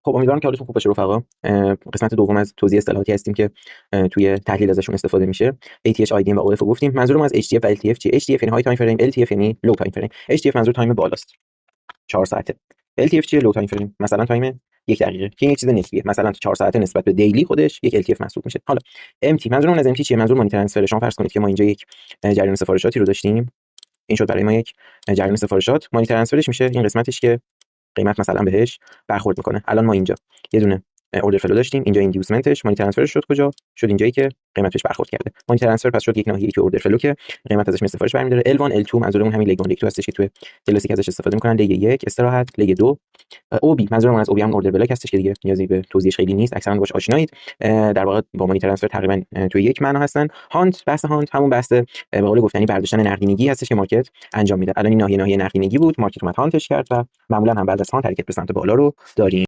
خب امیدوارم که حالتون خوب باشه رفقا. قسمت دوم از توضیح اصطلاحاتی هستیم که توی تحلیل ازشون استفاده میشه. ATH IDM و OF رو گفتیم. منظورم از HTF و LTF چیه؟ HTF یعنی های تایم فریم، LTF یعنی لو تایم فریم. HTF منظور تایم بالاست، 4 ساعته. LTF چیه؟ لو تایم فریم، مثلا تایم 1 دقیقه که این یک چیز نسبیه. مثلا 4 ساعته نسبت به دیلی خودش یک LTF محسوب میشه. حالا MT، منظورم از MT چیه؟ منظور مانی ترانسفر. شما فرض کنید که ما اینجا یک جریان سفارشاتی رو داشتیم. این شد برای ما یک جریان سفارشات. مانی ترانسفرش میشه این قسمتش که قیمت مثلا بهش برخورد میکنه. الان ما اینجا یه دونه اوردر فلو داشتیم، اینجا ایندیوسمنتش مانی ترانسفرش شد کجا؟ شد اینجایی که قیمت بهش برخورد کرده. مانی ترانسفر پس شد یک ناحیه‌ای که اوردر فلو که قیمت ازش سفارش برمی‌داره. L1 L2 منظورمون همین لگ 1 لگ 2 هستش که توی کلاسیک ازش استفاده می‌کنن. لگ 1 استراحت، لگ 2 OB، منظورمون از OB هم اوردر بلاک هستش که دیگه نیازی به توضیحش خیلی نیست، اکثرا باش آشنایید. در واقع با مانی ترانسفر تقریبا توی یک معنا هستن. هانت، بحث هانت همون بحث به قول گفتنی برداشتن نقدینگی هستش که مارکت انجام میده. الان این ناحیه ناحیه نقدینگی بود، مارکت اومد هانتش کرد و معمولا هم بعد از هانت حرکت به سمت بالا رو داریم.